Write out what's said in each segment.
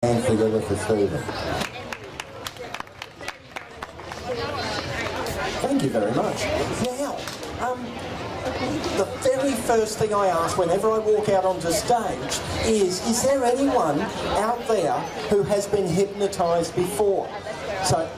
hands together for Stephen. Thank you very much. Now, the very first thing I ask whenever I walk out onto stage is there anyone out there who has been hypnotised before? So,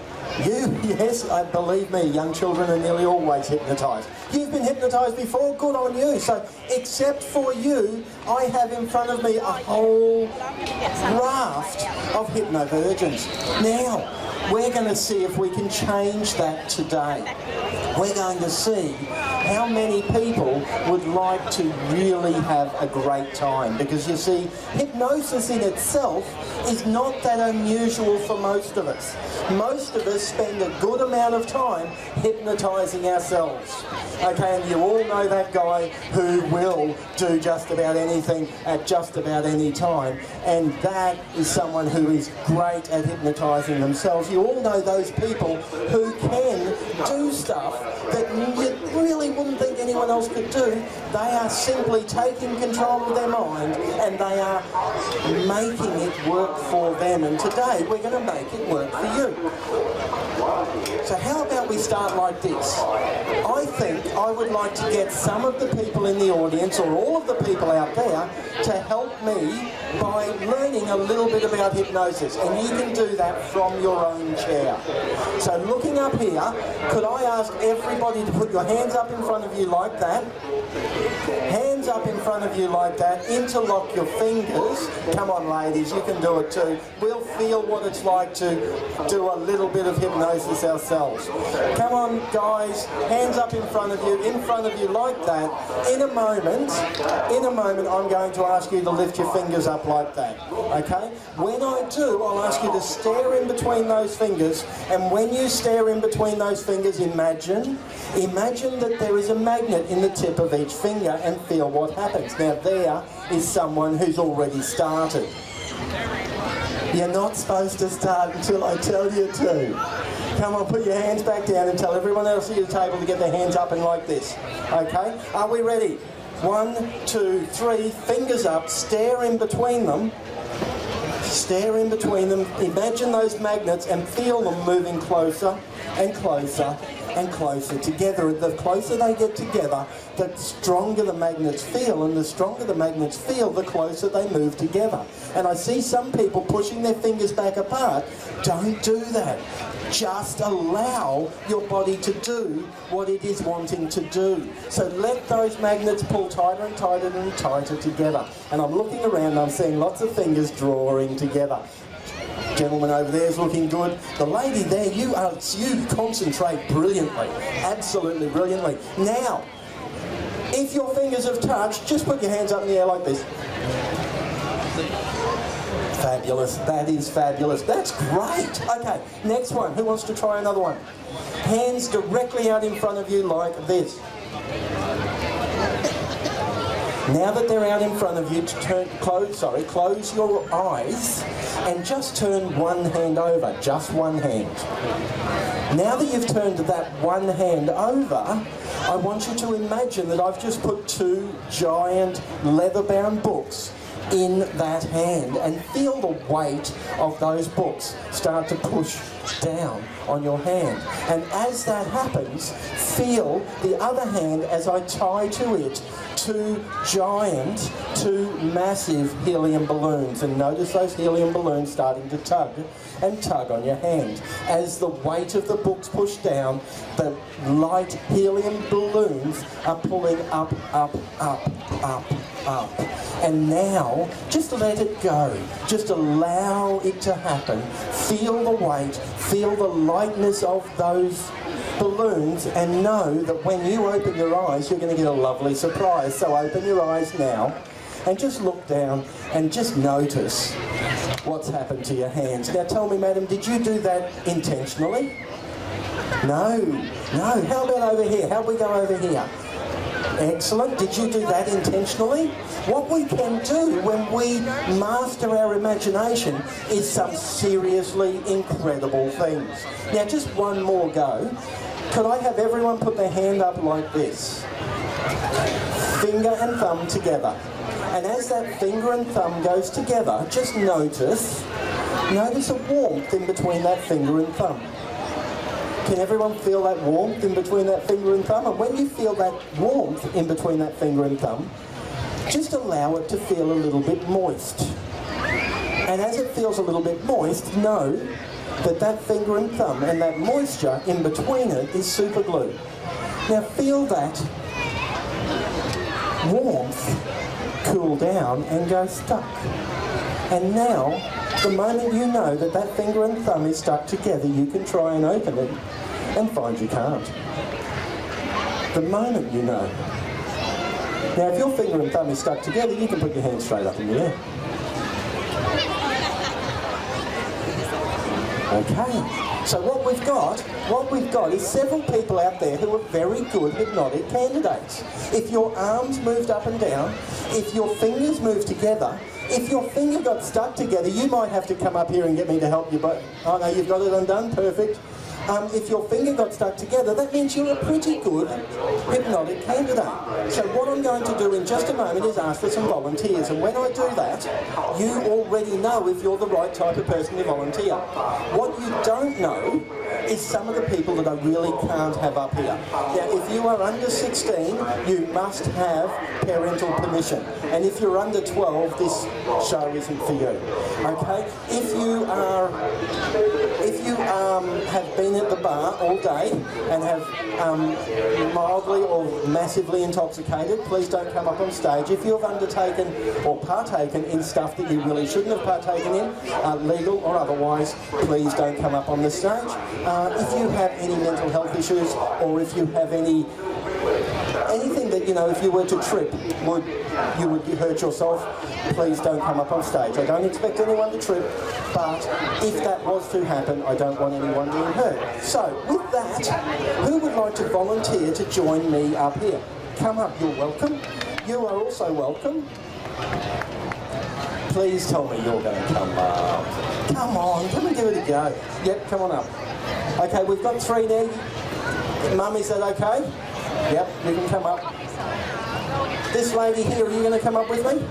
yes, believe me, young children are nearly always hypnotised. You've been hypnotised before, good on you. So, except for you, I have in front of me a whole raft of hypnovirgins. Now, we're going to see if we can change that today. We're going to see how many people would like to really have a great time. Because you see, hypnosis in itself is not that unusual for most of us. Most of us spend a good amount of time hypnotising ourselves. Okay, and you all know that guy who will do just about anything at just about any time, and that is someone who is great at hypnotising themselves. You all know those people who can do stuff that you really wouldn't think anyone else could do. They are simply taking control of their mind and they are making it work for them. And today we're going to make it work for you. So how about we start like this? I think I would like to get some of the people in the audience, or all of the people out there, to help me by learning a little bit about hypnosis. And you can do that from your own chair. So looking up here, could I ask everybody to put your hands up in front of you like that? Hands up in front of you like that. Interlock your fingers. Come on, ladies, you can do it too. We'll feel what it's like to do a little bit of hypnosis ourselves. Come on, guys, hands up in front of you like that. In a moment, I'm going to ask you to lift your fingers up like that, okay? When I do, I'll ask you to stare in between those fingers, and when you stare in between those fingers, imagine that there is a magnet in the tip of each finger and feel what happens. Now there is someone who's already started. You're not supposed to start until I tell you to. Come on, put your hands back down and tell everyone else at your table to get their hands up and like this. Okay? Are we ready? 1, 2, 3, fingers up, stare in between them. Stare in between them, imagine those magnets and feel them moving closer and closer and closer together. The closer they get together, the stronger the magnets feel, and the stronger the magnets feel, the closer they move together. And I see some people pushing their fingers back apart. Don't do that. Just allow your body to do what it is wanting to do. So let those magnets pull tighter and tighter and tighter together. And I'm looking around and I'm seeing lots of fingers drawing together. Gentleman over there is looking good. The lady there, you concentrate brilliantly. Absolutely brilliantly. Now, if your fingers have touched, just put your hands up in the air like this. Fabulous. That is fabulous. That's great. Okay, next one. Who wants to try another one? Hands directly out in front of you like this. Now that they're out in front of you, close your eyes and just turn one hand over, just one hand. Now that you've turned that one hand over, I want you to imagine that I've just put 2 giant leather-bound books in that hand, and feel the weight of those books start to push down on your hand. And as that happens, feel the other hand as I tie to it 2 massive helium balloons, and notice those helium balloons starting to tug and tug on your hand. As the weight of the books push down, the light helium balloons are pulling up, up, up, up, up. And now, just let it go. Just allow it to happen. Feel the weight, feel the lightness of those balloons, and know that when you open your eyes, you're going to get a lovely surprise. So open your eyes now and just look down and just notice what's happened to your hands. Now tell me, madam, did you do that intentionally? No. No. How about over here? How'd we go over here? Excellent. Did you do that intentionally? What we can do when we master our imagination is some seriously incredible things. Now, just one more go. Could I have everyone put their hand up like this? Finger and thumb together. And as that finger and thumb goes together, just notice Notice a warmth in between that finger and thumb. Can everyone feel that warmth in between that finger and thumb? And when you feel that warmth in between that finger and thumb, just allow it to feel a little bit moist. And as it feels a little bit moist, know that that finger and thumb and that moisture in between it is super glue. Now feel that warmth cool down and go stuck. And now, the moment you know that that finger and thumb is stuck together, you can try and open it and find you can't. The moment you know. Now if your finger and thumb is stuck together, you can put your hand straight up in the air. Okay, so what we've got is several people out there who are very good hypnotic candidates. If your arms moved up and down, if your fingers moved together, if your finger got stuck together, you might have to come up here and get me to help you, but oh no, you've got it undone, perfect. If your finger got stuck together, that means you're a pretty good hypnotic candidate. So what I'm going to do in just a moment is ask for some volunteers, and when I do that, you already know if you're the right type of person to volunteer. What you don't know is some of the people that I really can't have up here. Now, if you are under 16, you must have parental permission. And if you're under 12, this show isn't for you. Okay? If you have been at the bar all day and have mildly or massively intoxicated, please don't come up on stage. If you have undertaken or partaken in stuff that you really shouldn't have partaken in, legal or otherwise, please don't come up on the stage. If you have any mental health issues, or if you have anything that, you know, if you were to trip, you would hurt yourself, please don't come up on stage. I don't expect anyone to trip, but if that was to happen, I don't want anyone being hurt. So, with that, who would like to volunteer to join me up here? Come up, you're welcome. You are also welcome. Please tell me you're going to come up. Come on, come and give it a go. Yep, come on up. Okay, we've got 3 there. Mum, is that okay? Yep, you can come up. This lady here, are you going to come up with me?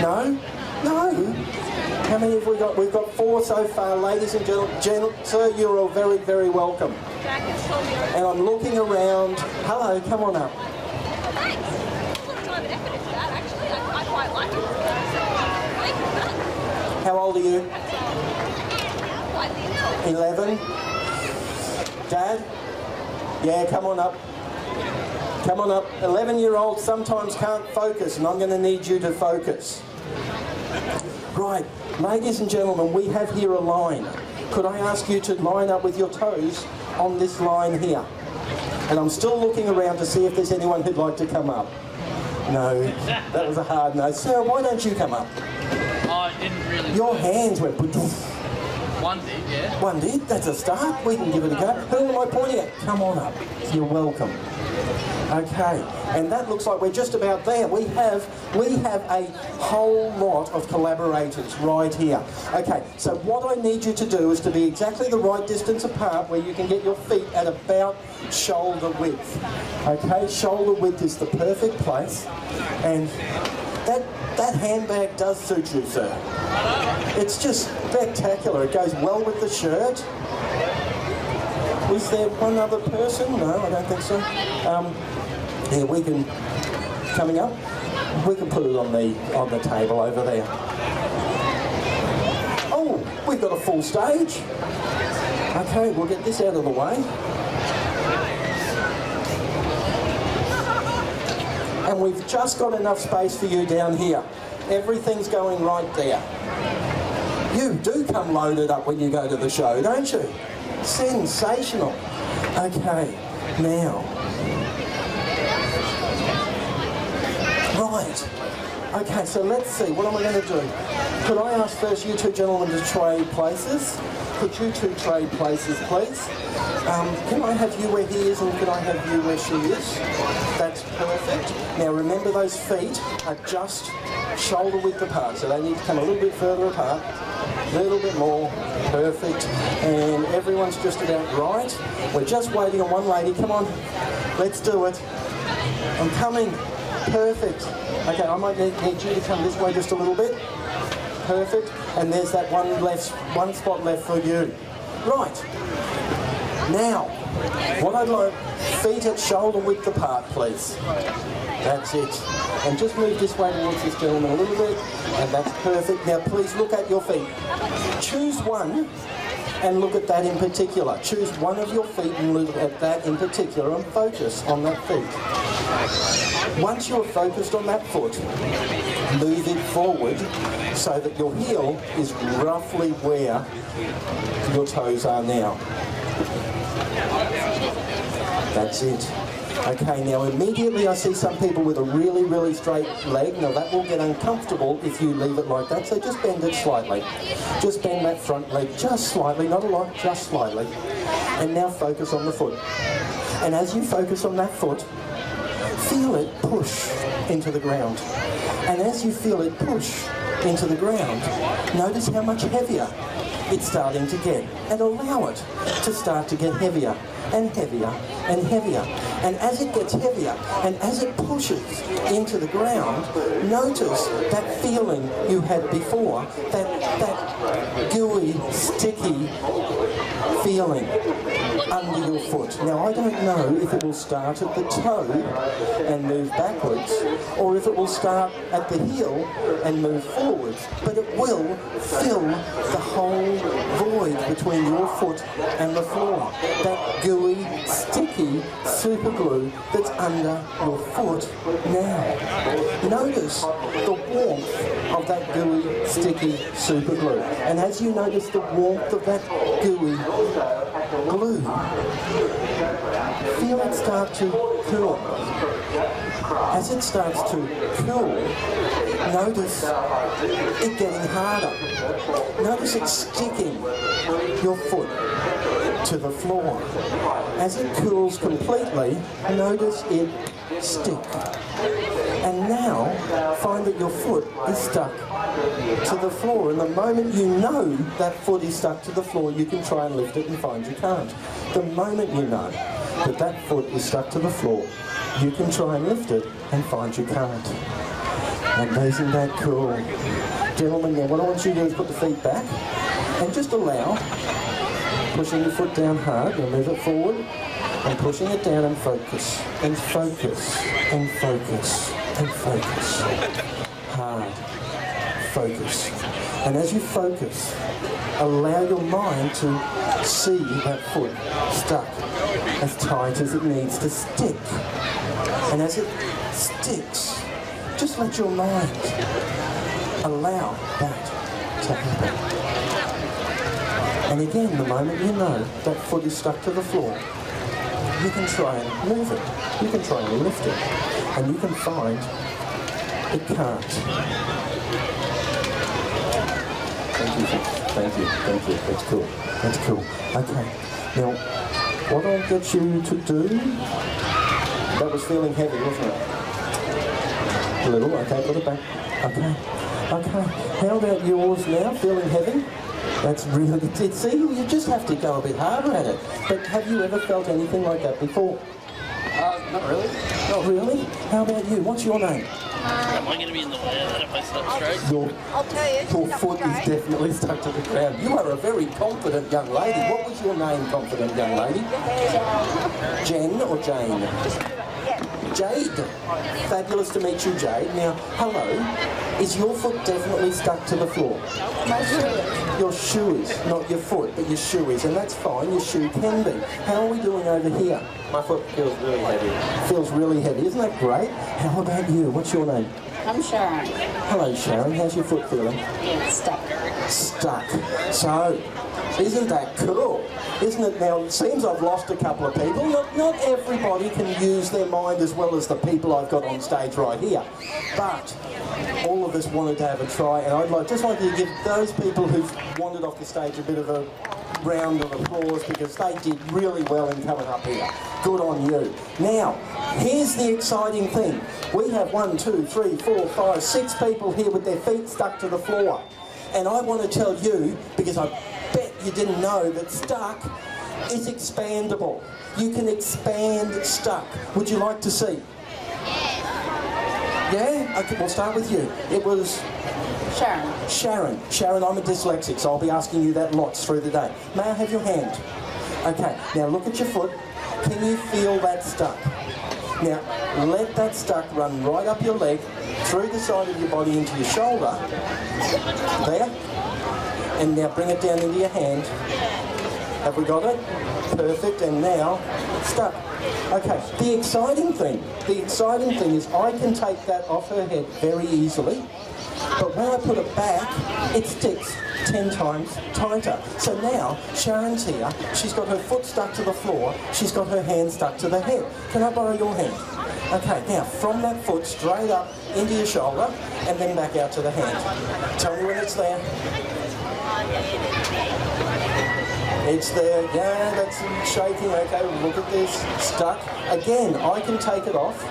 No? No? How many have we got? We've got 4 so far, ladies and gentlemen. Sir, you're all very, very welcome. And I'm looking around. Hello, come on up. How old are you? 11? Dad? Yeah, come on up. Come on up. 11-year-olds sometimes can't focus, and I'm going to need you to focus. Right, ladies and gentlemen, we have here a line. Could I ask you to line up with your toes on this line here? And I'm still looking around to see if there's anyone who'd like to come up. No, that was a hard no. Sarah, why don't you come up? I didn't really... Your hands went... One did, yeah. One did, that's a start. We can give it a go. Who am I pointing at? Come on up. You're welcome. Okay, and that looks like we're just about there. We have a whole lot of collaborators right here. Okay, so what I need you to do is to be exactly the right distance apart where you can get your feet at about shoulder width. Okay, shoulder width is the perfect place, and that handbag does suit you, sir. It's just spectacular. It goes well with the shirt. Was there one other person? No, I don't think so. Yeah, we can, coming up, we can put it on the table over there. Oh, we've got a full stage. Okay, we'll get this out of the way. And we've just got enough space for you down here. Everything's going right there. You do come loaded up when you go to the show, don't you? Sensational. Okay, now. Right. Okay, so let's see. What am I going to do? Could I ask first you 2 gentlemen to trade places? Could you 2 trade places, please? Can I have you where he is, and can I have you where she is? That's perfect. Now remember, those feet are just shoulder width apart, so they need to come a little bit further apart. A little bit more. Perfect. And everyone's just about right. We're just waiting on one lady. Come on. Let's do it. I'm coming. Perfect. Okay, I might need you to come this way just a little bit. perfect. And there's that one spot left for you. Right. Now, what I'd like, feet at shoulder width apart, please. That's it. And just move this way towards this gentleman a little bit, and that's perfect. Now please look at your feet. Choose one and look at that in particular. Choose one of your feet and look at that in particular and focus on that feet. Once you're focused on that foot, move it forward so that your heel is roughly where your toes are now. That's it. Okay, now immediately I see some people with a really, really straight leg. Now that will get uncomfortable if you leave it like that, so just bend it slightly. Just bend that front leg just slightly, not a lot, just slightly. And now focus on the foot. And as you focus on that foot, feel it push into the ground. And as you feel it push into the ground, notice how much heavier it's starting to get, and allow it to start to get heavier and heavier and heavier. And as it gets heavier and as it pushes into the ground, notice that feeling you had before, that gooey, sticky feeling under your foot. Now I don't know if it will start at the toe and move backwards, or if it will start at the heel and move forwards, but it will fill the whole void between your foot and the floor. That gooey, sticky super glue that's under your foot now. Notice the warmth of that gooey, sticky super glue. And as you notice the warmth of that gooey glue, feel it start to cool. As it starts to cool, notice it getting harder. Notice it sticking your foot to the floor. As it cools completely, notice it stick. And now, find that your foot is stuck to the floor. And the moment you know that foot is stuck to the floor, you can try and lift it and find you can't. The moment you know that that foot is stuck to the floor, you can try and lift it and find you can't. And isn't that cool? Gentlemen, now what I want you to do is put the feet back and just allow pushing your foot down hard and move it forward and pushing it down and focus and focus and focus and focus. Hard. Focus. And as you focus, allow your mind to see that foot stuck as tight as it needs to stick. And as it sticks, just let your mind allow that to happen. And again, the moment you know that foot is stuck to the floor, you can try and move it. You can try and lift it. And you can find it can't. Thank you. That's cool. That's cool. Okay. Now, what I'll get you to do, that was feeling heavy, wasn't it? A little. Okay, put it back. Okay. How about yours now? Feeling heavy? That's really it. See, you just have to go a bit harder at it. But have you ever felt anything like that before? Not really. Not really? How about you? What's your name? Am I going to be in the way of that if I sit straight? I'll tell you. Your foot is definitely stuck to the ground. You are a very confident young lady. What was your name, confident young lady? Jen or Jane? Jade. Fabulous to meet you, Jade. Now, hello. Is your foot definitely stuck to the floor? My shoe. Your shoe is, not your foot, but your shoe is, and that's fine. Your shoe can be. How are we doing over here? My foot feels really heavy. Feels really heavy. Isn't that great? How about you? What's your name? I'm Sharon. Hello, Sharon. How's your foot feeling? It's stuck. Stuck. So, isn't that cool? Isn't it? Now, it seems I've lost a couple of people. Not everybody can use their mind as well as the people I've got on stage right here. But all of us wanted to have a try, and I'd just like to give those people who've wandered off the stage a bit of a round of applause, because they did really well in coming up here. Good on you. Now, here's the exciting thing. We have 1, 2, 3, 4, 5, 6 people here with their feet stuck to the floor. And I want to tell you, because I bet you didn't know, that stuck is expandable. You can expand stuck. Would you like to see? Yeah? Okay, we'll start with you. It was Sharon. Sharon. Sharon, I'm a dyslexic, so I'll be asking you that lots through the day. May I have your hand? Okay, now look at your foot. Can you feel that stuck? Now, let that stuck run right up your leg, through the side of your body into your shoulder. There. And now bring it down into your hand. Have we got it? Perfect, and now, stuck. Okay, the exciting thing is I can take that off her head very easily, but when I put it back, it sticks 10 times tighter. So now, Sharon's here, she's got her foot stuck to the floor, she's got her hand stuck to the head. Can I borrow your hand? Okay, now from that foot straight up into your shoulder and then back out to the hand. Tell me when it's there. It's there, yeah, that's shaking, okay, look at this, stuck. Again, I can take it off,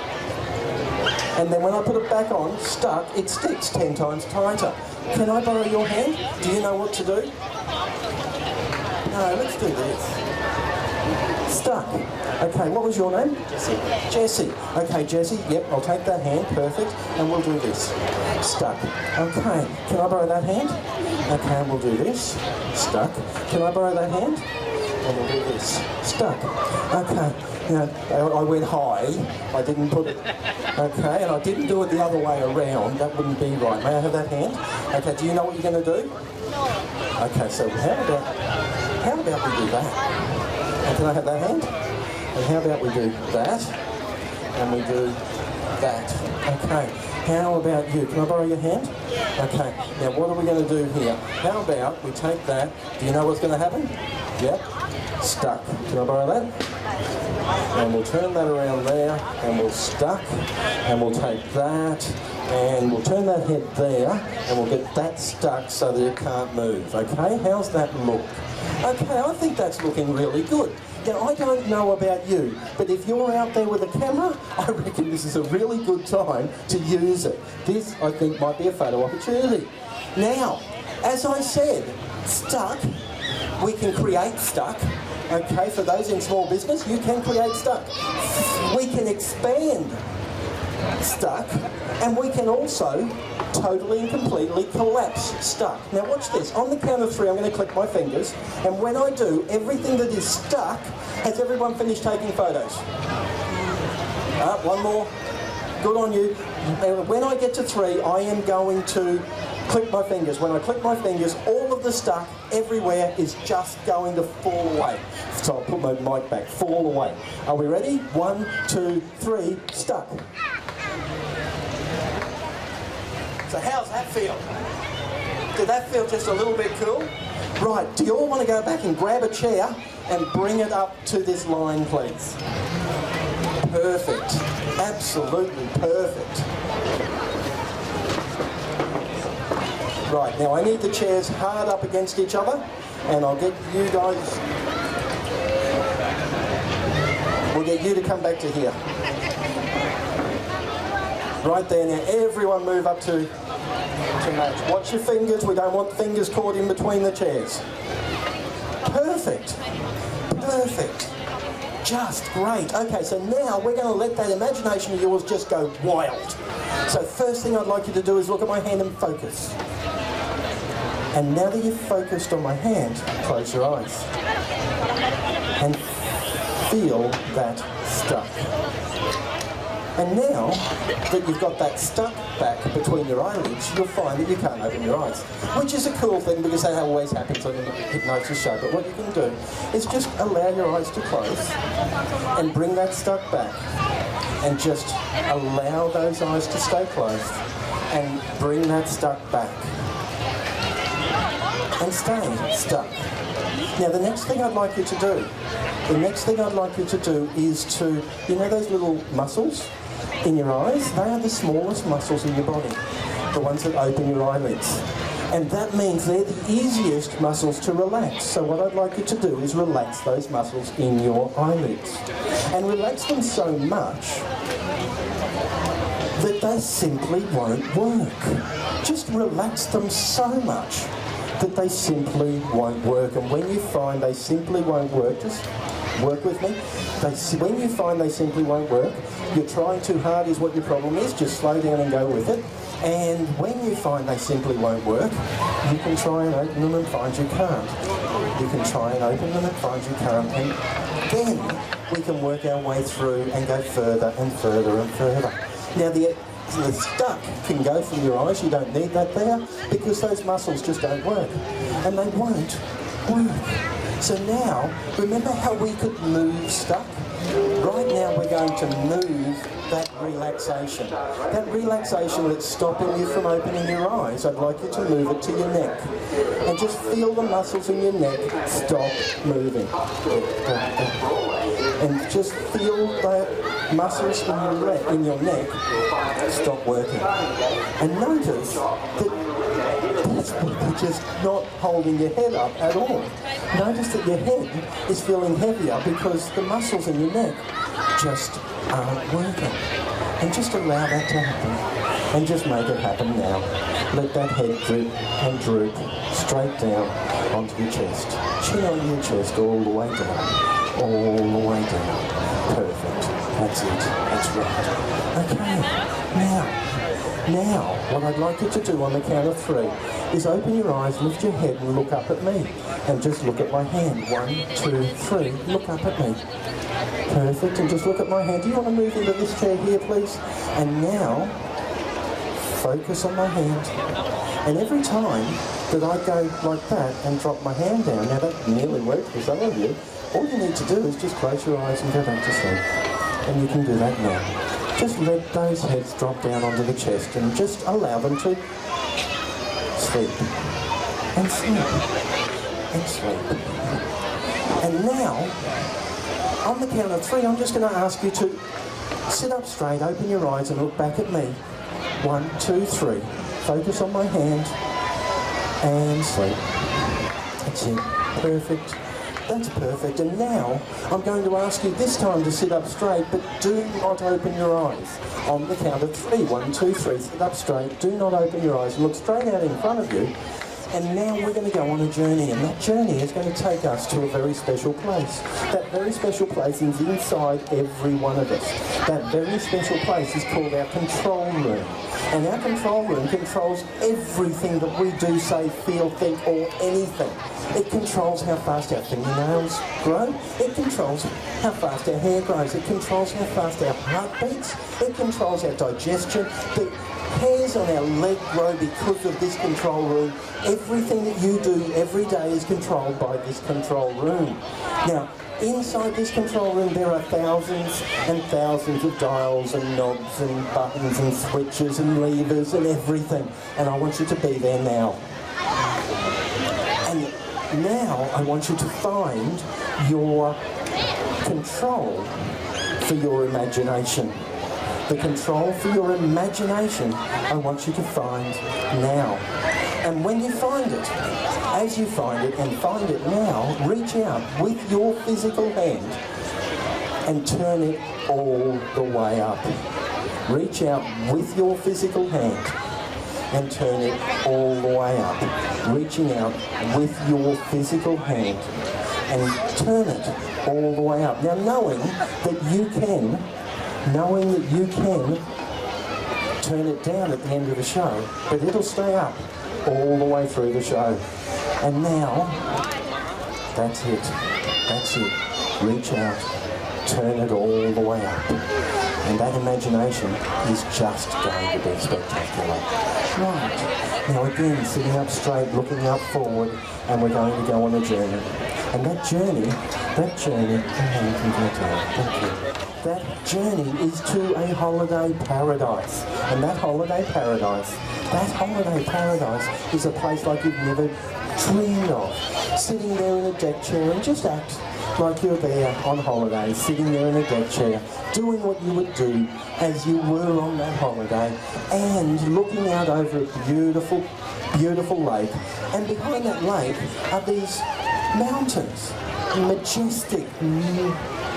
and then when I put it back on, stuck, it sticks 10 times tighter. Can I borrow your hand? Do you know what to do? No, let's do this. Stuck. Okay, what was your name? Jesse. Jesse. Okay, Jesse, yep, I'll take that hand, perfect, and we'll do this. Stuck. Okay, can I borrow that hand? Okay, and we'll do this. Stuck. Can I borrow that hand? And we'll do this. Stuck. Okay, now I went high, I didn't put it, okay, and I didn't do it the other way around, that wouldn't be right. May I have that hand? Okay, do you know what you're going to do? Okay, so how about we do that? And can I have that hand? And how about we do that? And we do that. Okay. How about you? Can I borrow your hand? Okay. Now what are we going to do here? How about we take that? Do you know what's going to happen? Yep. Stuck. Can I borrow that? And we'll turn that around there, and we'll stuck, and we'll take that, and we'll turn that head there, and we'll get that stuck so that it can't move. Okay? How's that look? Okay, I think that's looking really good. Now, I don't know about you, but if you're out there with a camera, I reckon this is a really good time to use it. This, I think, might be a photo opportunity. Now, as I said, stuck, we can create stuck. Okay, for those in small business, you can create stuck. We can expand stuck, and we can also totally and completely collapse stuck. Now watch this. On the count of 3, I'm going to click my fingers, and when I do, everything that is stuck, has everyone finished taking photos? One more. Good on you. And when I get to 3, I am going to click my fingers. When I click my fingers, all of the stuck everywhere is just going to fall away. So I'll put my mic back. Fall away. Are we ready? 1, 2, 3, stuck. So how's that feel? Did that feel just a little bit cool? Right, do you all want to go back and grab a chair and bring it up to this line, please? Perfect. Absolutely perfect. Right, now I need the chairs hard up against each other, and I'll get you guys... We'll get you to come back to here. Right there, now everyone move up to match. Watch your fingers, we don't want fingers caught in between the chairs. Perfect. Perfect. Just great. Okay, so now we're going to let that imagination of yours just go wild. So first thing I'd like you to do is look at my hand and focus. And now that you've focused on my hand, close your eyes. And feel that stuck. And now that you've got that stuck back between your eyelids, you'll find that you can't open your eyes. Which is a cool thing because that always happens on the hypnosis show. But what you can do is just allow your eyes to close and bring that stuck back. And just allow those eyes to stay closed and bring that stuck back. And stay stuck. Now the next thing I'd like you to do, is to, you know those little muscles in your eyes? They are the smallest muscles in your body, the ones that open your eyelids. And that means they're the easiest muscles to relax. So what I'd like you to do is relax those muscles in your eyelids. And relax them so much that they simply won't work. Just relax them so much that they simply won't work. And when you find they simply won't work, just work with me. When you find they simply won't work, you're trying too hard is what your problem is, just slow down and go with it. And when you find they simply won't work, you can try and open them and find you can't. You can try and open them and find you can't. And then we can work our way through and go further and further and further. Now the stuck can go from your eyes, you don't need that there, because those muscles just don't work. And they won't work. So now, remember how we could move stuck? Right now we're going to move that relaxation. That relaxation that's stopping you from opening your eyes, I'd like you to move it to your neck. And just feel the muscles in your neck stop moving. And just feel the muscles in your neck stop working. And notice that you're just not holding your head up at all. Notice that your head is feeling heavier because the muscles in your neck just aren't working. And just allow that to happen. And just make it happen now. Let that head drip and droop straight down onto your chest. Chin on your chest all the way down. All the way down. Perfect. That's it. That's right. Okay. Now, what I'd like you to do on the count of 3 is open your eyes, lift your head and look up at me. And just look at my hand. 1, 2, 3. Look up at me. Perfect. And just look at my hand. Do you want to move into this chair here, please? And now, focus on my hand. And every time that I go like that and drop my hand down, now that nearly worked for some of you, all you need to do is just close your eyes and go back to sleep. And you can do that now. Just let those heads drop down onto the chest and just allow them to sleep. And sleep. And sleep. And now, on the count of 3, I'm just going to ask you to sit up straight, open your eyes and look back at me. 1, 2, 3. Focus on my hand and sleep. That's it. Perfect. That's perfect. And now I'm going to ask you this time to sit up straight, but do not open your eyes. On the count of 3. 1, 2, 3. Sit up straight. Do not open your eyes. Look straight out in front of you. And now we're going to go on a journey, and that journey is going to take us to a very special place. That very special place is inside every one of us. That very special place is called our control room. And our control room controls everything that we do, say, feel, think, or anything. It controls how fast our fingernails grow. It controls how fast our hair grows. It controls how fast our heart beats. It controls our digestion. The hairs on our leg grow because of this control room. Everything that you do every day is controlled by this control room. Now, inside this control room there are thousands and thousands of dials and knobs and buttons and switches and levers and everything. And I want you to be there now. And now I want you to find your control for your imagination. The control for your imagination I want you to find now. And when you find it, as you find it and find it now, reach out with your physical hand and turn it all the way up. Reach out with your physical hand and turn it all the way up. Reaching out with your physical hand and turn it all the way up. Now knowing that you can turn it down at the end of the show, but it'll stay up all the way through the show. And now, that's it. That's it. Reach out, turn it all the way up. And that imagination is just going to be spectacular. Right. Now again, sitting up straight, looking up forward, and we're going to go on a journey. And that journey, that journey is to a holiday paradise. And that holiday paradise is a place like you've never dreamed of. Sitting there in a deck chair and just act like you're there on holiday, sitting there in a deck chair, doing what you would do as you were on that holiday, and looking out over a beautiful, beautiful lake. And behind that lake are these mountains, majestic,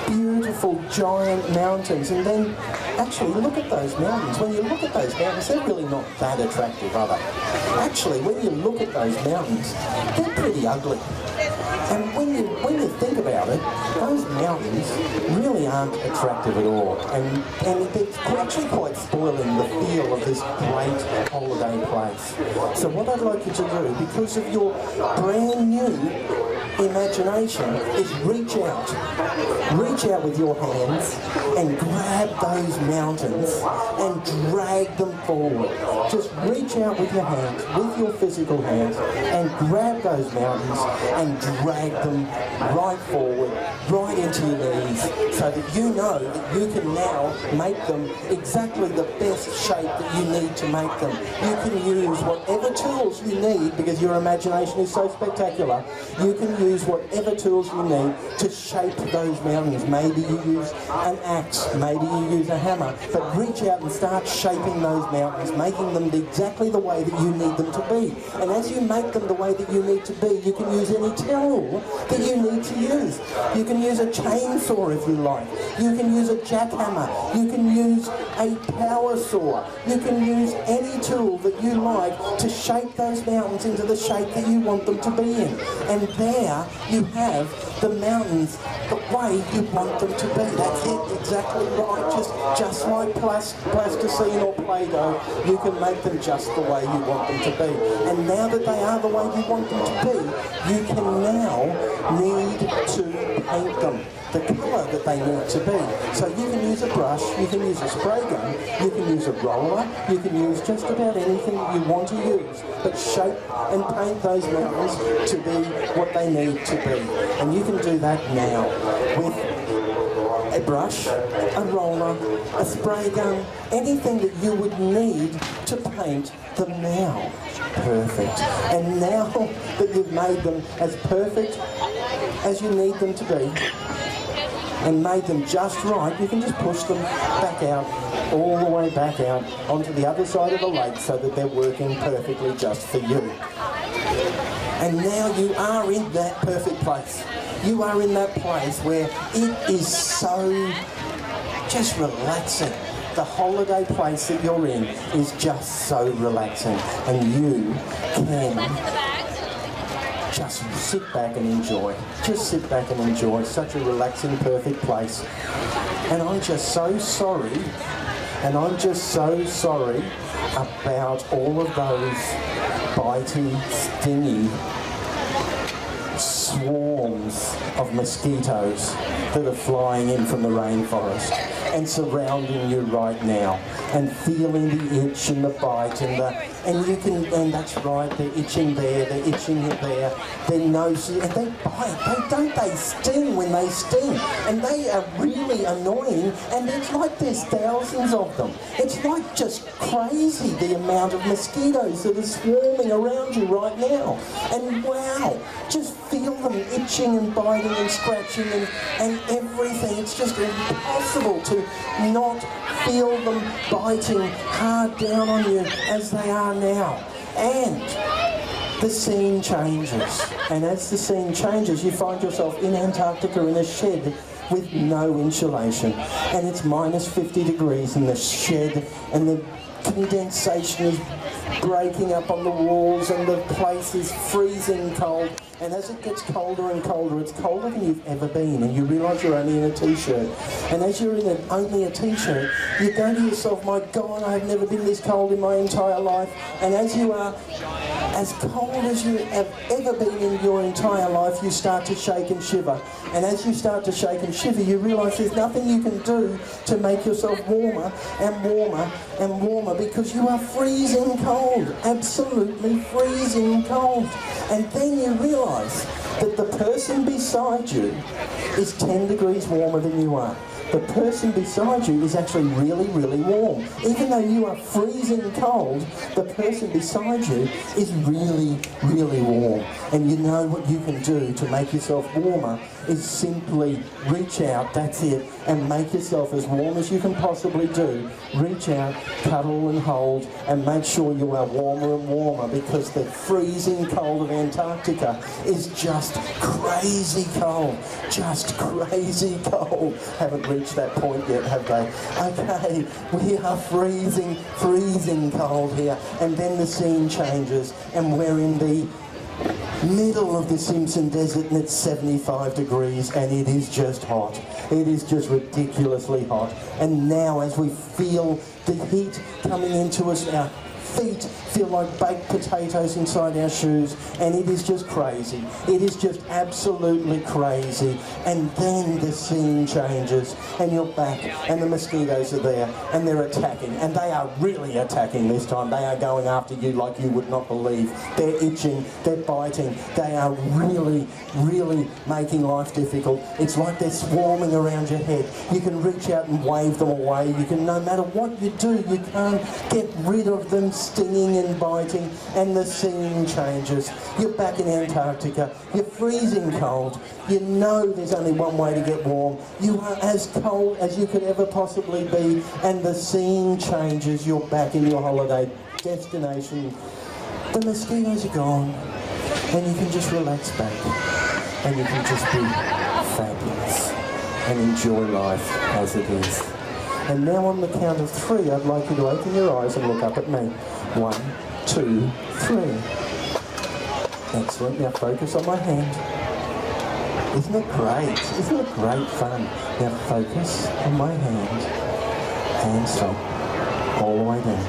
beautiful, giant mountains. And then, actually, look at those mountains. When you look at those mountains, they're really not that attractive, are they? Actually, when you look at those mountains, they're pretty ugly. And when you think about it, those mountains really aren't attractive at all. And they're actually quite spoiling the feel of this great holiday place. So what I'd like you to do, because of your brand new imagination, is reach out with your hands and grab those mountains and drag them forward. Just reach out with your hands, with your physical hands, and grab those mountains and drag them right forward, right into your knees, so that you know that you can now make them exactly the best shape that you need to make them. You can use whatever tools you need, because your imagination is so spectacular. You can use whatever tools you need to shape those mountains. Maybe you use an axe, maybe you use a hammer, but reach out and start shaping those mountains, making them exactly the way that you need them to be. And as you make them the way that you need to be, you can use any tool that you need to use. You can use a chainsaw if you like. You can use a jackhammer. You can use a power saw. You can use any tool that you like to shape those mountains into the shape that you want them to be in. And there you have the mountains the way you want them to be. That's it, exactly right. Just like plasticine or Play-Doh, you can make them just the way you want them to be. And now that they are the way you want them to be, you can now need to paint them the colour that they need to be. So you can use a brush, you can use a spray gun, you can use a roller, you can use just about anything you want to use, but shape and paint those mountains to be what they need to be. And you can do that now with a brush, a roller, a spray gun, anything that you would need to paint them now. Perfect. And now that you've made them as perfect as you need them to be, and made them just right, you can just push them back out, all the way back out onto the other side of the lake, so that they're working perfectly just for you. And now you are in that perfect place. You are in that place where it is so just relaxing. The holiday place that you're in is just so relaxing, and you can just sit back and enjoy. Just sit back and enjoy. Such a relaxing, perfect place. And I'm just so sorry, about all of those biting, stingy swarms of mosquitoes that are flying in from the rainforest and surrounding you right now, and feeling the itch and the bite and that's right, they're itching there, they're itching there, their noses, and they bite, they sting when they sting, and they are really annoying, and it's like there's thousands of them. It's like just crazy the amount of mosquitoes that are swarming around you right now. And wow, just feel them itching and biting and scratching and everything. It's just impossible to not feel them biting hard down on you as they are now. And the scene changes. And as the scene changes, you find yourself in Antarctica in a shed with no insulation. And it's minus 50 degrees in the shed, and the condensation is breaking up on the walls, and the place is freezing cold. And as it gets colder and colder, it's colder than you've ever been, and you realise you're only in a t-shirt. And as you're in only a t-shirt, you go to yourself, my God, I've never been this cold in my entire life. And as you are as cold as you have ever been in your entire life, you start to shake and shiver. And as you start to shake and shiver, you realise there's nothing you can do to make yourself warmer and warmer and warmer, because you are freezing cold, absolutely freezing cold. And then you realise that the person beside you is 10 degrees warmer than you are. The person beside you is actually really, really warm. Even though you are freezing cold, the person beside you is really, really warm. And you know what you can do to make yourself warmer is simply reach out, that's it, and make yourself as warm as you can possibly do. Reach out, cuddle and hold, and make sure you are warmer and warmer, because the freezing cold of Antarctica is just crazy cold. Just crazy cold. Haven't reached that point yet, have they? Okay, we are freezing, freezing cold here, and then the scene changes, and we're in the middle of the Simpson Desert and it's 75 degrees and it is just hot. It is just ridiculously hot. And now as we feel the heat coming into us, our feet feel like baked potatoes inside our shoes, and it is just crazy. It is just absolutely crazy. And then the scene changes and you're back and the mosquitoes are there and they're attacking, and they are really attacking this time. They are going after you like you would not believe. They're itching, they're biting, they are really, really making life difficult. It's like they're swarming around your head. You can reach out and wave them away. You can, no matter what you do, you can't get rid of them stinging and biting, and the scene changes. You're back in Antarctica, you're freezing cold, you know there's only one way to get warm, you are as cold as you could ever possibly be, and the scene changes. You're back in your holiday destination. The mosquitoes are gone, and you can just relax back, and you can just be fabulous and enjoy life as it is. And now on the count of 3, I'd like you to open your eyes and look up at me. 1, 2, 3. Excellent. Now focus on my hand. Isn't it great? Isn't it great fun? Now focus on my hand. And stop. All the way down.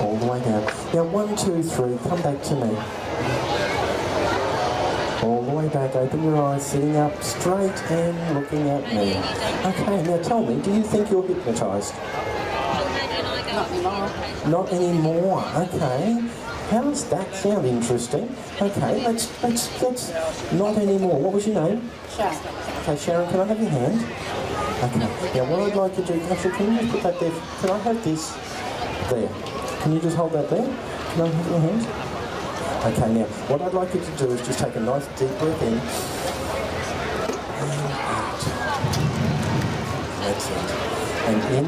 All the way down. Now 1, 2, 3. Come back to me. All the way back. Open your eyes, sitting up straight and looking at me. Okay, now tell me, do you think you're hypnotised? Not anymore. Not anymore. Okay. How does that sound interesting? Okay, let's not anymore. What was your name? Sharon. Okay, Sharon, can I have your hand? Okay. Now what I'd like to do, actually, can you just put that there? Can I have this there? Can you just hold that there? Can I have your hand? Okay, now what I'd like you to do is just take a nice deep breath in. And out. That's it. And in.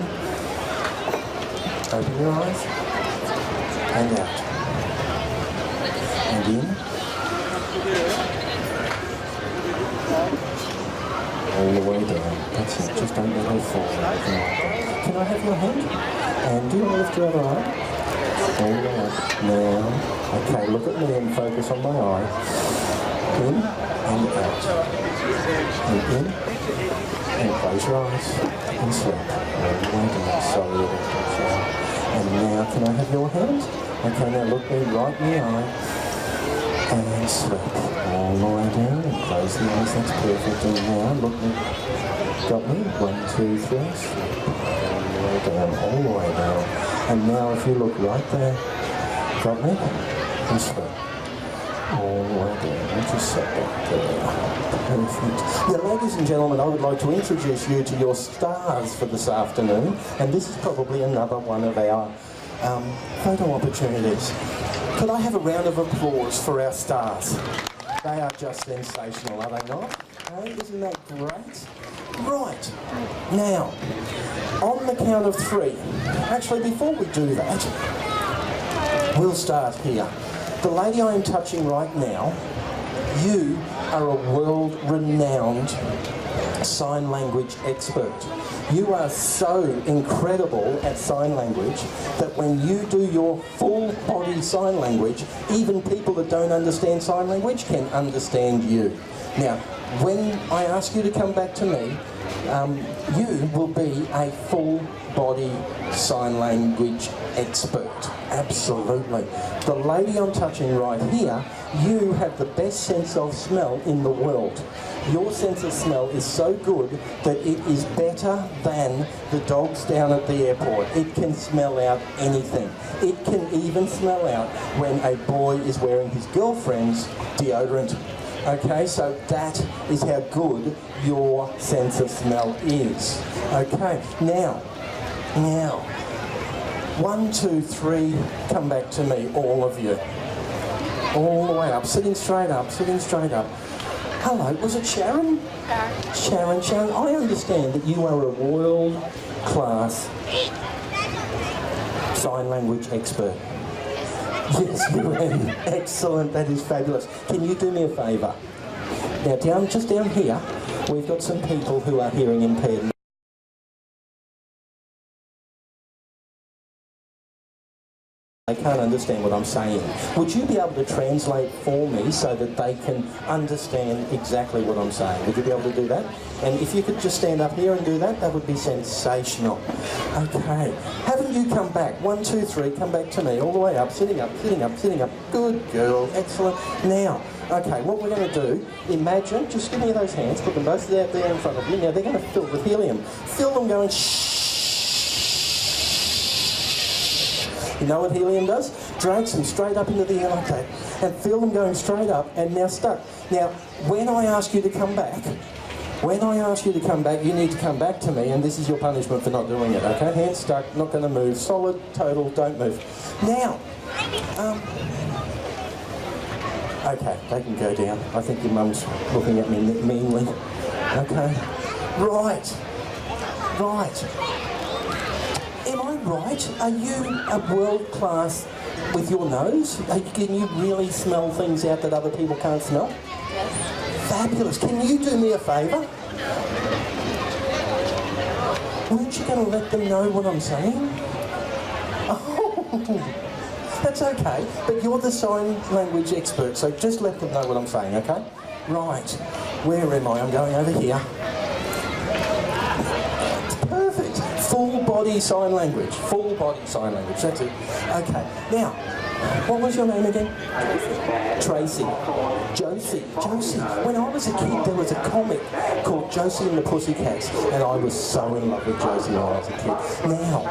Open your eyes, and out, and in, all the way down. That's it, just don't let her fall. Can I have your hand? And do you want to lift your other eye? All the way up. Now, okay, look at me and focus on my eye. In, and out. And in, and close your eyes, and sleep. All the way down, sorry. And now, can I have your hand? Okay, now look me right in the eye. And sleep. All the way down and close the eyes. That's perfect. And now, look me. Got me? 1, 2, 3. Sleep. All the way down. All the way down. And now, if you look right there. Got me? And sleep. All the way down. And just sit back there. Perfect. Now, ladies and gentlemen, I would like to introduce you to your stars for this afternoon, and this is probably another one of our photo opportunities. Could I have a round of applause for our stars? They are just sensational, are they not? Hey, isn't that great? Right. Now, on the count of 3, actually before we do that, we'll start here. The lady I am touching right now, you are a world-renowned sign language expert. You are so incredible at sign language that when you do your full body sign language, even people that don't understand sign language can understand you. Now, when I ask you to come back to me, you will be a full body sign language expert. Absolutely. The lady I'm touching right here, you have the best sense of smell in the world. Your sense of smell is so good that it is better than the dogs down at the airport. It can smell out anything. It can even smell out when a boy is wearing his girlfriend's deodorant. Okay, so that is how good your sense of smell is. Okay, now, 1, 2, 3, come back to me, all of you. All the way up, sitting straight up, sitting straight up. Hello, was it Sharon? Sharon, I understand that you are a world-class sign language expert. Yes, you am. Excellent, that is fabulous. Can you do me a favour? Now, just down here, we've got some people who are hearing impaired. they can't understand what I'm saying. Would you be able to translate for me so that they can understand exactly what I'm saying? Would you be able to do that? And if you could just stand up here and do that, that would be sensational. Okay. Haven't you come back? 1, 2, 3, come back to me. All the way up, sitting up, sitting up, sitting up. Good girl. Excellent. Now, okay, what we're going to do, imagine, just give me those hands, put them both out there in front of you. Now, they're going to fill with helium. Fill them going shh. You know what helium does? Drags them straight up into the air like that. And feel them going straight up and now stuck. Now, when I ask you to come back, you need to come back to me, and this is your punishment for not doing it, okay? Hands stuck, not going to move, solid, total, don't move. Now, okay, they can go down. I think your mum's looking at me meanly. Okay, right. Am I right? Are you a world class with your nose? Can you really smell things out that other people can't smell? Yes. Fabulous. Can you do me a favour? Weren't you going to let them know what I'm saying? Oh, that's okay. But you're the sign language expert, so just let them know what I'm saying, okay? Right. Where am I? I'm going over here. Perfect. Full body sign language. Full body sign language. That's it. Okay. Now, what was your name again? Tracy. Josie. When I was a kid, there was a comic called Josie and the Pussycats, and I was so in love with Josie when I was a kid. Now,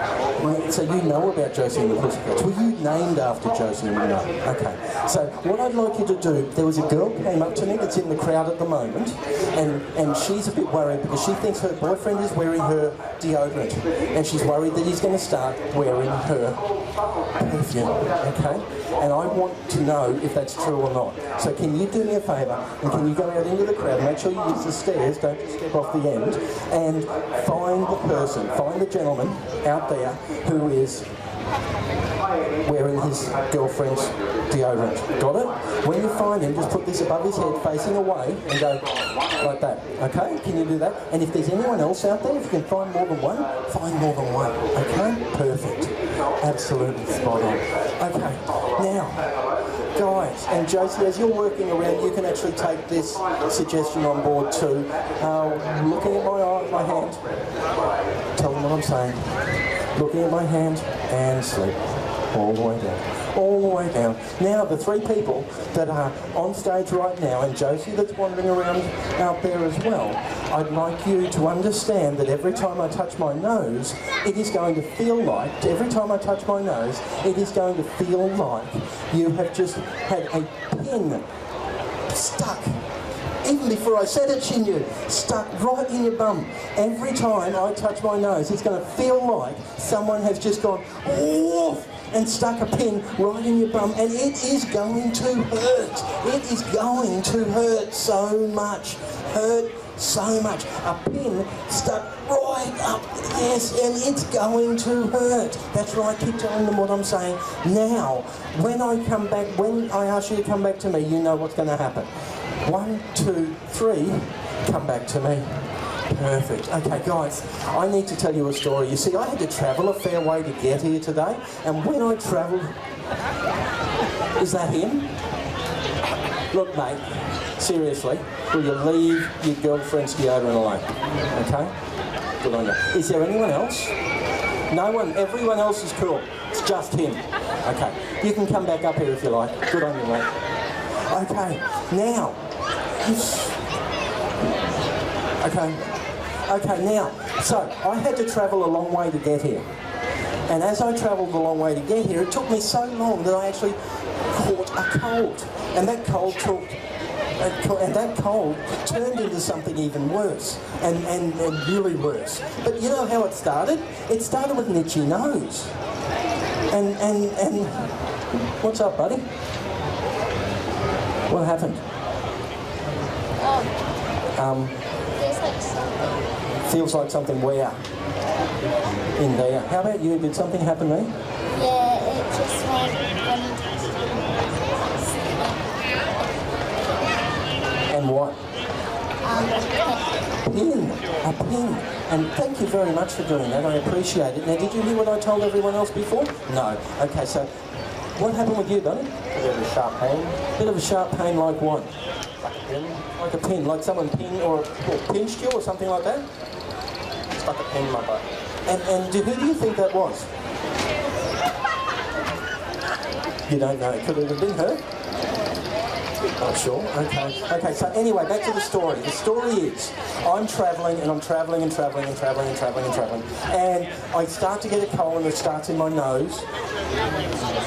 so you know about Josie and the Pussycats. Were you named after Josie and the Okay. So what I'd like you to do, there was a girl came up to me that's in the crowd at the moment, and she's a bit worried because she thinks her boyfriend is wearing her deodorant, and she's worried that he's going to start wearing her perfume, okay? And I want to know if that's true or not. So can you do me a favour, and can you go out into the crowd, make sure you use the stairs, don't just step off the end, and find the person, find the gentleman out there who is wearing his girlfriend's deodorant. Got it? When you find him, just put this above his head, facing away, and go like that. Okay? Can you do that? And if there's anyone else out there, if you can find more than one, find more than one. Okay? Perfect. Absolutely spot on. Okay. Now, guys, and Josie, as you're working around, you can actually take this suggestion on board too. Looking at my hand, tell them what I'm saying. Looking at my hand and sleep. All the way down. All the way down. Now, the three people that are on stage right now, and Josie that's wandering around out there as well, I'd like you to understand that every time I touch my nose, it is going to feel like, every time I touch my nose, it is going to feel like you have just had a pin stuck. Even before I said it, she knew. Stuck right in your bum. Every time I touch my nose, it's going to feel like someone has just gone, oof, and stuck a pin right in your bum, and it is going to hurt. It is going to hurt so much. Hurt so much. A pin stuck right up, yes, and it's going to hurt. That's right, keep telling them what I'm saying. Now, when I come back, when I ask you to come back to me, you know what's going to happen. 1, 2, 3, come back to me. Perfect. Okay, guys, I need to tell you a story. You see, I had to travel a fair way to get here today, and when I travelled... Is that him? Look, mate, seriously, will you leave your girlfriend's deodorant alone? Okay? Good on you. Is there anyone else? No one? Everyone else is cool. It's just him. Okay. You can come back up here if you like. Good on you, mate. Okay. Now... Okay, now, so I had to travel a long way to get here. And as I travelled a long way to get here, it took me so long that I actually caught a cold. And that cold turned into something even worse, and really worse. But you know how it started? It started with an itchy nose. And what's up, buddy? What happened? Feels like something. Feels like something where? In there. How about you? Did something happen there? Yeah, it just like when you touched it. And what? A pin. And thank you very much for doing that. I appreciate it. Now, did you hear what I told everyone else before? No. Okay, so What happened with you, buddy? A bit of a sharp pain. Bit of a sharp pain like what? Like a pin. Like a pin, like someone pinched you or something like that? Stuck a pin in my butt. And who do you think that was? You don't know. Could it have been her? Not sure. Okay. Okay, so anyway, back to the story. The story is, I'm travelling and I'm travelling and travelling and travelling and travelling and travelling. And I start to get a cold and it starts in my nose.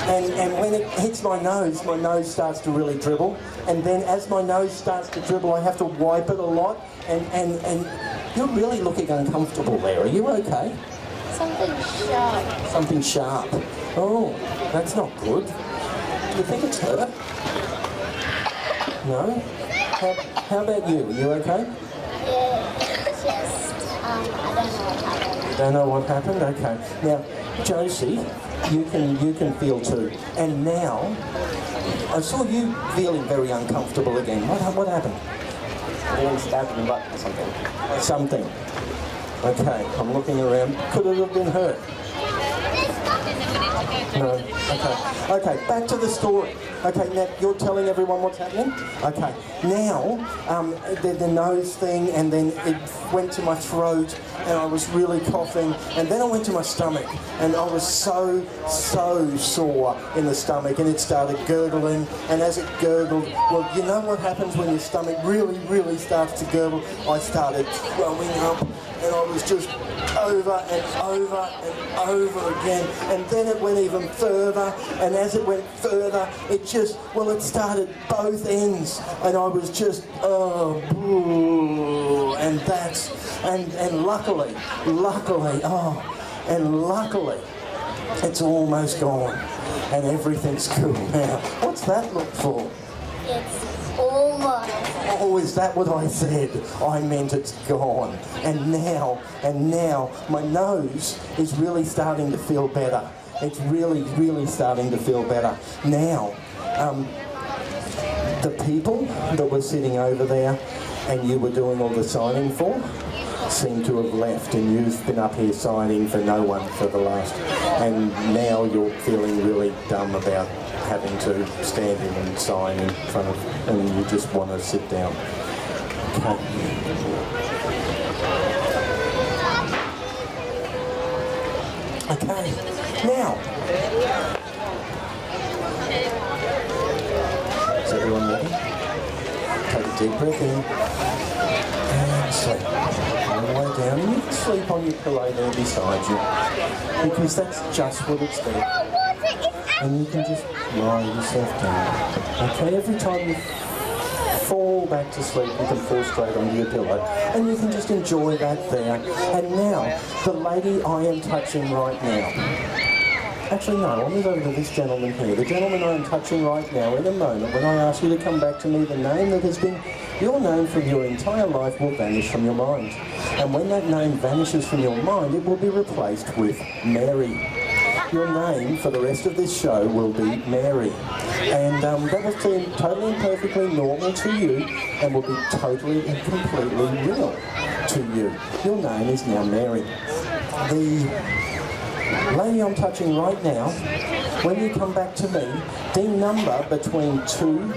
And when it hits my nose starts to really dribble. And then as my nose starts to dribble, I have to wipe it a lot. And you're really looking uncomfortable there. Are you okay? Something sharp. Something sharp. Oh, that's not good. Do you think it's her? No? How about you? Are you okay? Yeah, it's just, I Don't don't know what happened. know what happened? Okay. Now, Josie, you can feel too. And now, I saw you feeling very uncomfortable again. What happened? Being stabbed in the butt or something. Something. Okay, I'm looking around. Could it have been her? No. Okay. Okay, back to the story. Okay, now you're telling everyone what's happening? Okay. Now, the nose thing, and then it went to my throat, and I was really coughing, and then I went to my stomach, and I was so sore in the stomach, and it started gurgling, and as it gurgled, well, you know what happens when your stomach really starts to gurgle? I started throwing up, and I was just over and over and over again, and then it went even further, and as it went further, it started both ends, and I was just, and luckily, it's almost gone, and everything's cool now. What's that look for? It's almost. Oh, is that what I said? I meant it's gone. And now, my nose is really starting to feel better. It's really starting to feel better. Now, the people that were sitting over there and you were doing all the signing for seem to have left, and you've been up here signing for no one for the last, and now you're feeling really dumb about having to stand in and sign in front of, and you just want to sit down. Okay. Okay. Now, is everyone ready? Take a deep breath in and sleep. All the way down. And you can sleep on your pillow there beside you, because that's just what it's there. And you can just lie yourself down. Okay, every time you fall back to sleep, you can fall straight onto your pillow. And you can just enjoy that there. And now, the lady I am touching right now. Actually, no, I'll move over to this gentleman here. The gentleman I am touching right now, in a moment, when I ask you to come back to me, the name that has been your name for your entire life will vanish from your mind. And when that name vanishes from your mind, it will be replaced with Mary. Your name for the rest of this show will be Mary. And that will seem totally and perfectly normal to you, and will be totally and completely real to you. Your name is now Mary. The lady I'm touching right now, when you come back to me, the number between 2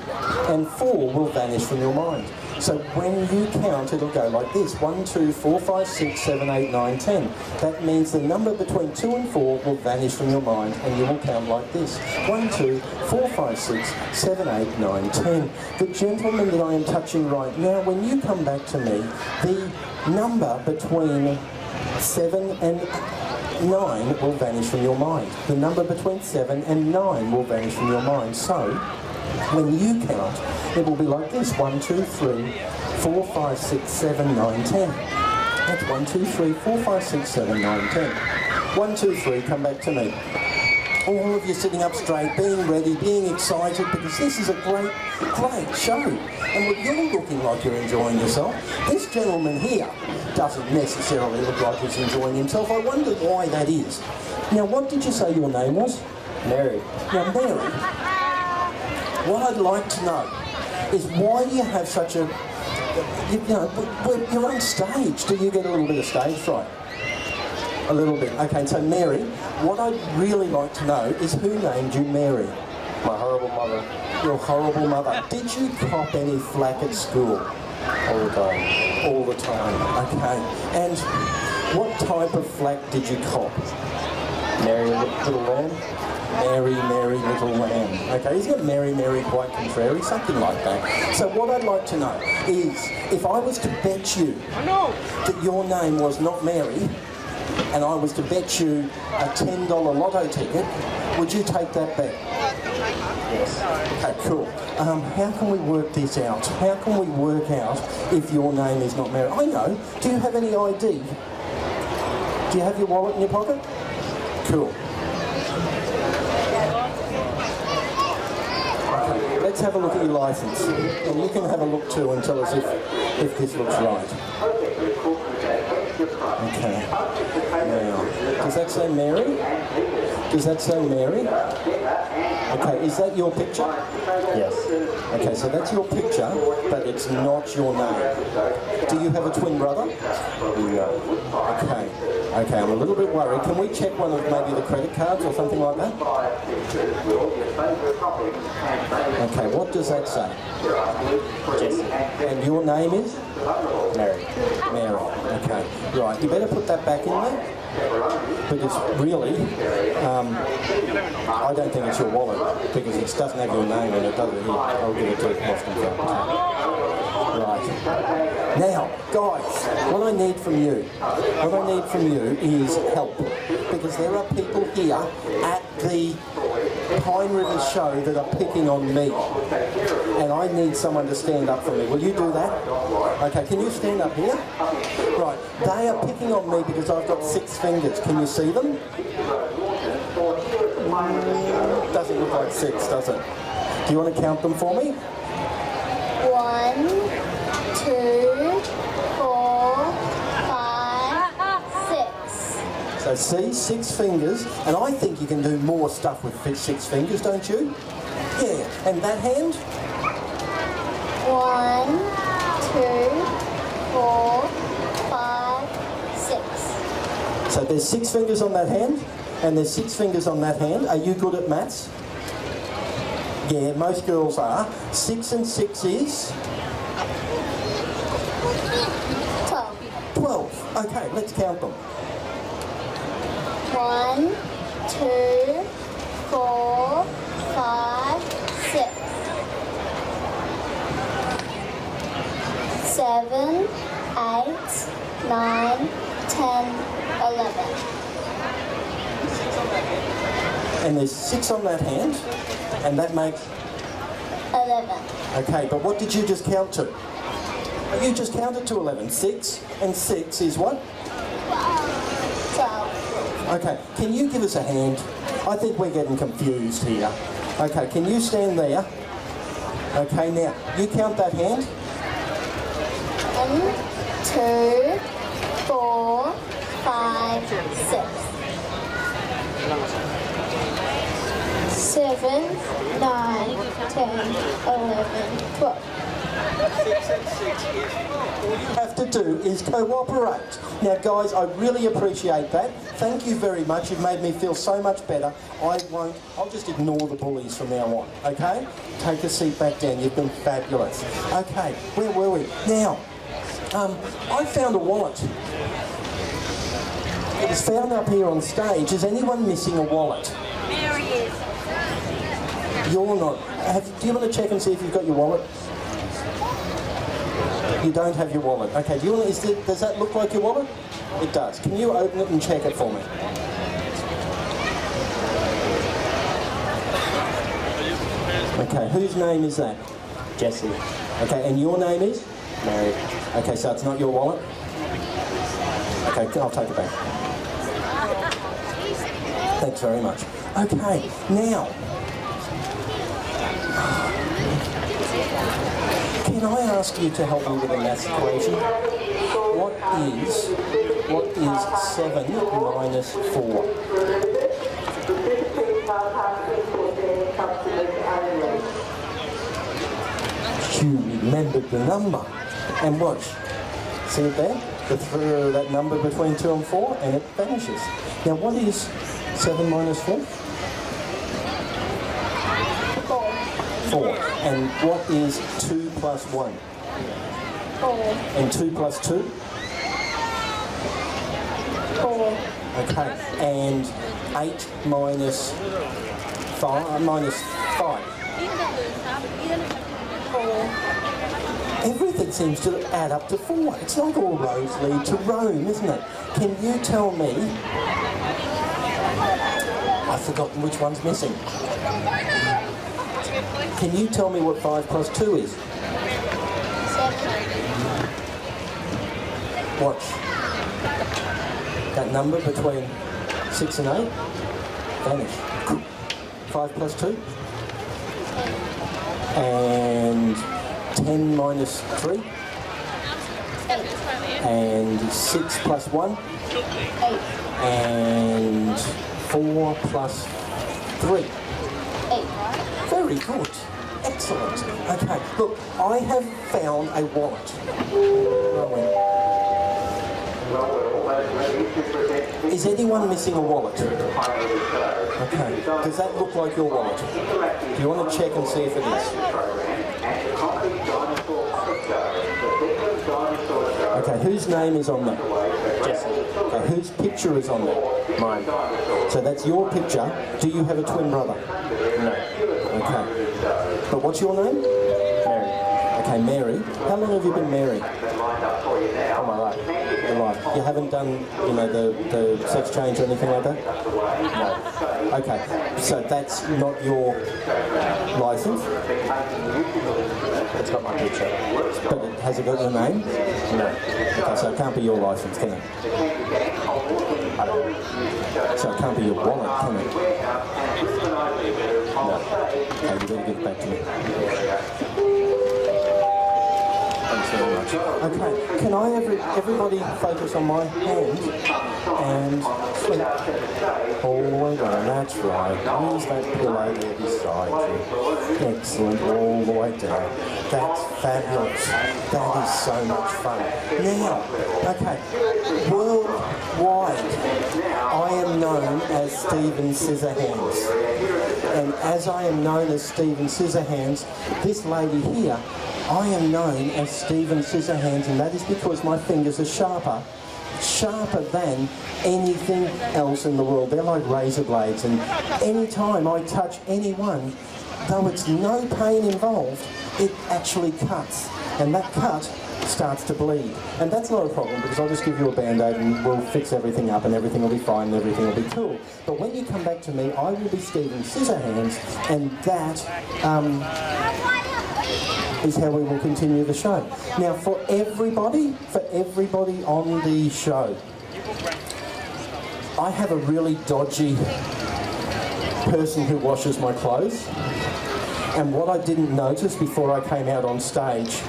and 4 will vanish from your mind. So when you count, it'll go like this: 1, 2, 4, 5, 6, 7, 8, 9, 10. That means the number between 2 and 4 will vanish from your mind, and you will count like this: 1, 2, 4, 5, 6, 7, 8, 9, 10. The gentleman that I am touching right now, when you come back to me, the number between 7 and 9 will vanish from your mind. The number between 7 and 9 will vanish from your mind. So, when you count, it will be like this: 1, 2, 3, 4, 5, 6, 7, 9, 10. That's 1, 2, 3, 4, 5, 6, 7, 9, 10. 1, 2, 3, come back to me. All of you sitting up straight, being ready, being excited, because this is a great show. And what you're looking like you're enjoying yourself. This gentleman here doesn't necessarily look like he's enjoying himself. I wonder why that is. Now, what did you say your name was? Mary. Now, Mary, what I'd like to know is why you have such a, you're on stage. Do you get a little bit of stage fright? A little bit. Okay, so Mary, what I'd really like to know is who named you Mary? My horrible mother. Your horrible mother. Did you cop any flack at school? All the time. All the time, okay. And what type of flack did you cop? Mary Little Lamb. Mary, Mary, little lamb. Okay, isn't it Mary, Mary, quite contrary? Something like that. So what I'd like to know is, if I was to bet you that your name was not Mary, and I was to bet you a $10 lotto ticket, would you take that bet? Yes. Okay, cool. How can we work this out? How can we work out if your name is not Mary? I know. Do you have any ID? Do you have your wallet in your pocket? Cool. Okay, let's have a look at your licence. And you can have a look too and tell us if this looks right. Okay. Now, does that say Mary? Does that say Mary? Okay, is that your picture? Yes. Okay, so that's your picture, but it's not your name. Do you have a twin brother? No. Okay. Okay, I'm a little bit worried. Can we check one of maybe the credit cards or something like that? Okay, what does that say? Jesse. And your name is? Mary. Mary. Okay. Right, you better put that back in there. Because really, I don't think it's your wallet because it doesn't have your name in it, does it? Here, I'll give it to Boston. Right. Now, guys, what I need from you is help. Because there are people here at the Pine River show that are picking on me. And I need someone to stand up for me. Will you do that? Okay, can you stand up here? Right, they are picking on me because I've got 6 fingers. Can you see them? Doesn't look like 6, does it? Do you want to count them for me? 1, 2, 4, 5, 6. So see, 6 fingers, and I think you can do more stuff with 6 fingers, don't you? Yeah, and that hand? 1, 2, 4, 5, 6. So there's 6 fingers on that hand, and there's 6 fingers on that hand. Are you good at maths? Yeah, most girls are. 6 and 6 is? 12. 12. Okay, let's count them. 1, 2, 4, 5, 6. 7, 8, 9, 10, 11. And there's 6 on that hand, and that makes? 11. Okay, but what did you just count to? You just counted to 11. 6 and 6 is what? 12. Okay, can you give us a hand? I think we're getting confused here. Okay, can you stand there? Okay, now, you count that hand. 1, 2, 4, 5, 6. 7, 9, 10, 11, 12. All you have to do is cooperate. Now guys, I really appreciate that. Thank you very much. You've made me feel so much better. I'll just ignore the bullies from now on, okay? Take a seat back down. You've been fabulous. Okay, where were we? Now, I found a wallet. It was found up here on stage. Is anyone missing a wallet? There he is. You're not. Do you want to check and see if you've got your wallet? You don't have your wallet. Okay, does that look like your wallet? It does. Can you open it and check it for me? Okay, whose name is that? Jesse. Okay, and your name is? Mary. Okay, so it's not your wallet? Okay, I'll take it back. Thanks very much. Okay, now, can I ask you to help me with a maths equation? What is 7 minus 4? You remembered the number. And watch. See it there? That number between 2 and 4, and it vanishes. Now what is 7 minus 4? 4. 4. And what is 2 plus 1? 4. And 2 plus 2? 4. Okay. And 8 minus 5? Minus 5. 4. Everything seems to add up to 4. It's like all roads lead to Rome, isn't it? Can you tell me... I've forgotten which one's missing. Can you tell me what 5 plus 2 is? 7. Watch. That number between 6 and 8? Vanish. 5 plus 2? And 10 minus 3? 8. And 6 plus 1? 8. And 4 plus 3? 8. Very good. Excellent. Okay, look, I have found a wallet. Is anyone missing a wallet? Okay. Does that look like your wallet? Do you want to check and see if it is? Okay, whose name is on there? Jesse. Okay, whose picture is on there? Mine. So that's your picture. Do you have a twin brother? No. Okay. But what's your name? Mary. Okay, Mary. How long have you been married? All my life. Your life. You haven't done, you know, the sex change or anything like that? No. Okay. So that's not your license? It's got my picture. But has it got your name? No. Okay, so it can't be your license, can it? I don't know. So it can't be your wallet, can it? No. Okay, you better give it back to me. Thanks very much. Okay, can I everybody focus on my hand and sleep? All the way down, that's right. Use that pillow there beside you. Excellent, all the way down. That's fabulous. That is so much fun. Now, okay, worldwide, I am known as Stephen Scissorhands. And as I am known as Stephen Scissorhands, this lady here, I am known as Stephen Scissorhands, and that is because my fingers are sharper than anything else in the world. They're like razor blades, and any time I touch anyone, though it's no pain involved, it actually cuts, and that cut starts to bleed. And that's not a problem, because I'll just give you a band-aid and we'll fix everything up and everything will be fine and everything will be cool. But when you come back to me, I will be Stephen Scissorhands, and that is how we will continue the show. Now, for everybody on the show, I have a really dodgy person who washes my clothes, and what I didn't notice before I came out on stage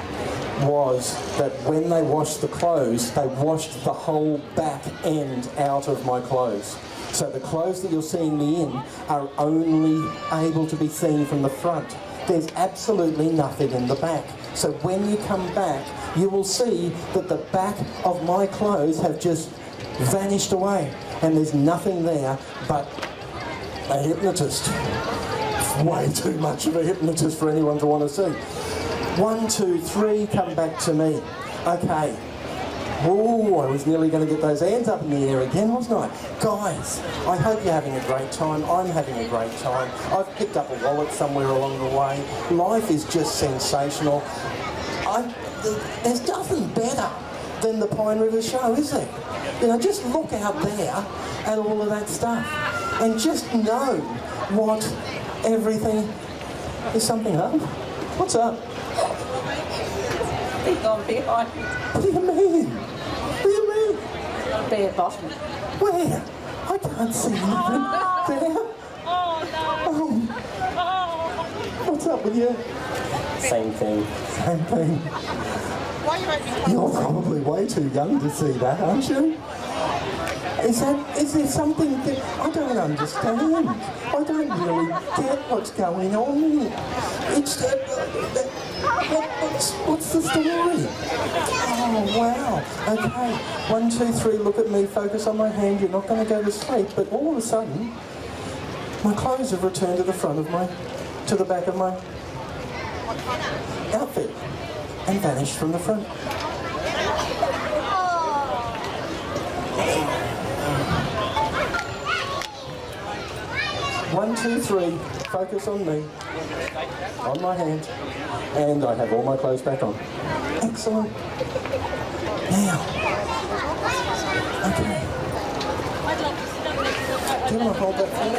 was that when they washed the clothes, they washed the whole back end out of my clothes. So the clothes that you're seeing me in are only able to be seen from the front. There's absolutely nothing in the back. So when you come back, you will see that the back of my clothes have just vanished away, and there's nothing there but a hypnotist. It's way too much of a hypnotist for anyone to want to see. 1, 2, 3, come back to me. Okay. Oh, I was nearly going to get those hands up in the air again, wasn't I? Guys, I hope you're having a great time. I'm having a great time. I've picked up a wallet somewhere along the way. Life is just sensational. There's nothing better than the Pine River Show, is there? You know, just look out there at all of that stuff and just know what everything... Is something up? What's up? He's gone behind. What do you mean? What do you mean? Bare bottom. Where? I can't see anything there. Oh, what's up with you? Same thing. Same thing. You're probably way too young to see that, aren't you? Is there something that I don't understand? I don't really get what's going on. It's what's the story? Oh, Wow. Okay. 1, 2, 3. Look at me. Focus on my hand. You're not going to go to sleep. But all of a sudden, my clothes have returned to the front of to the back of my outfit and vanished from the front. 1, 2, 3. Focus on me. On my hand. And I have all my clothes back on. Excellent. Now. Okay. Do you want to hold that for me?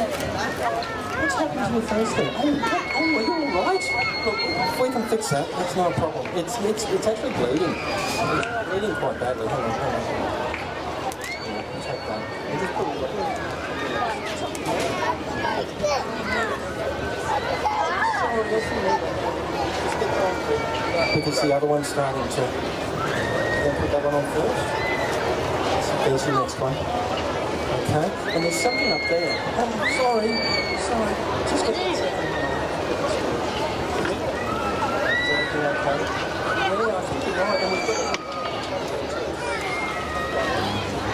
What's happened to your face there? Oh, are you all right? Look, we can fix that. That's not a problem. It's actually bleeding. It's bleeding quite badly. Hang on. Check that. And just put it because the other one's starting to... Put that one on first. There's the next one. Okay, and there's something up there. Oh, sorry. Just get that second one. Is everything okay? Yeah, I think you're right. And we've got it.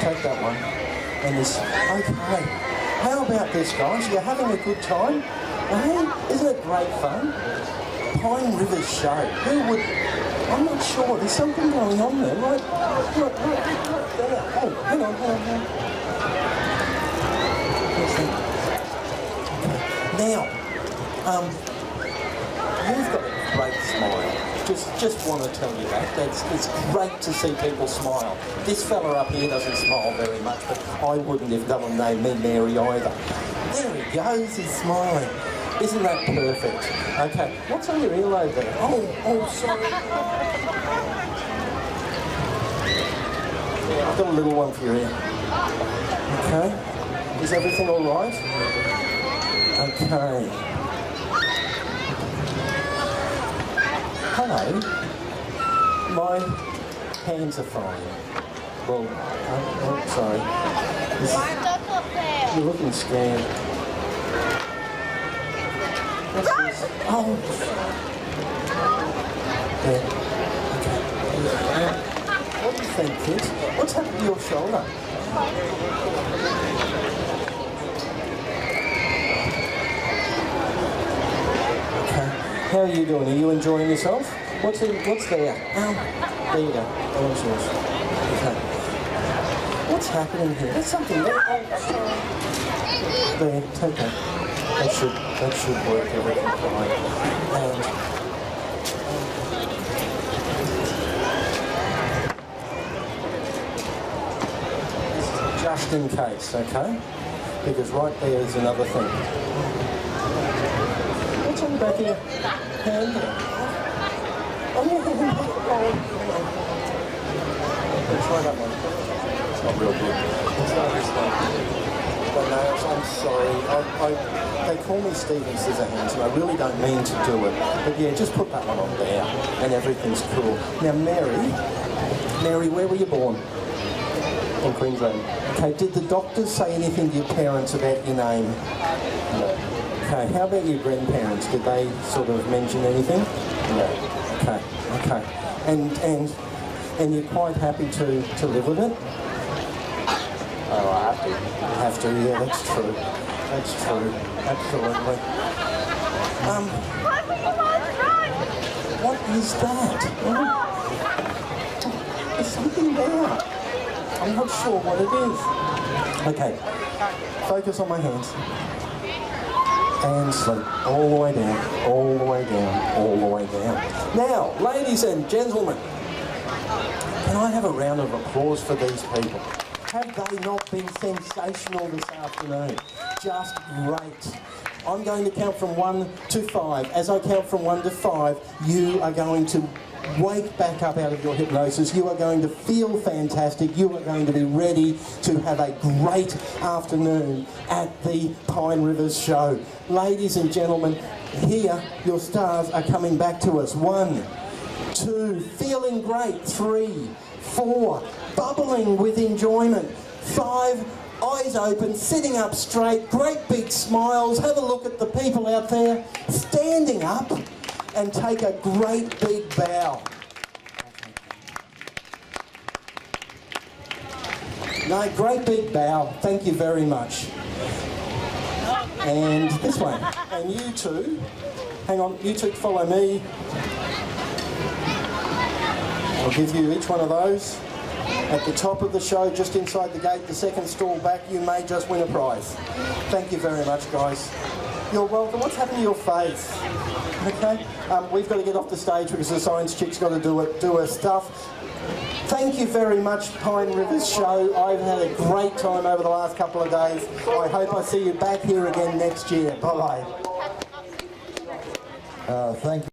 Take that one. And this... Okay. How about this, guys? You're having a good time? Hey, isn't it great fun? Pine River's show. Who would... I'm not sure. There's something going on there. Right there. Oh, hang on. Now, you've got a great smile. Just want to tell you that. It's great to see people smile. This fella up here doesn't smile very much, but I wouldn't if no one named me Mary either. There he goes, he's smiling. Isn't that perfect? Okay, what's on your earlobe there? Oh, sorry. Yeah, I've got a little one for your ear. Okay, is everything all right? Okay. Hello. My hands are fine. Well, I'm sorry. You're looking scared. What's this? Oh. There. Okay. What do you think, kids? What's happened to your shoulder? Okay. How are you doing? Are you enjoying yourself? What's there? There you go. That one's yours. Okay. What's happening here? There's something there. Oh, sorry. There, take that. That should work everything fine. And just in case, okay? Because right there is another thing. What's on the back of your hand there? Oh, yeah. Let's try that one. It's not real good. It's not this one. The nails, I'm sorry. They call me Steven Scissorhands, and I really don't mean to do it. But yeah, just put that one on there, and everything's cool. Now, Mary, where were you born? In Queensland. Okay, did the doctors say anything to your parents about your name? No. Okay, how about your grandparents? Did they sort of mention anything? No. Okay. And you're quite happy to live with it? Oh, I have to. You have to, yeah, that's true. Absolutely. What is that? There's something there. I'm not sure what it is. Okay, focus on my hands. And sleep. All the way down, all the way down, all the way down. Now, ladies and gentlemen, can I have a round of applause for these people? Have they not been sensational this afternoon? Just great. I'm going to count from 1 to 5. As I count from 1 to 5, you are going to wake back up out of your hypnosis. You are going to feel fantastic. You are going to be ready to have a great afternoon at the Pine Rivers show. Ladies and gentlemen, here your stars are coming back to us. 1, 2, feeling great. 3, 4, bubbling with enjoyment. 5, eyes open, sitting up straight, great big smiles. Have a look at the people out there standing up and take a great big bow. No, great big bow. Thank you very much. And this way. And you two, hang on, you two follow me. I'll give you each one of those. At the top of the show, just inside the gate, the second stall back, you may just win a prize. Thank you very much, guys. You're welcome. What's happened to your face? Okay. We've got to get off the stage because the science chick's got to do her stuff. Thank you very much, Pine Rivers Show. I've had a great time over the last couple of days. I hope I see you back here again next year. Bye-bye. Thank you.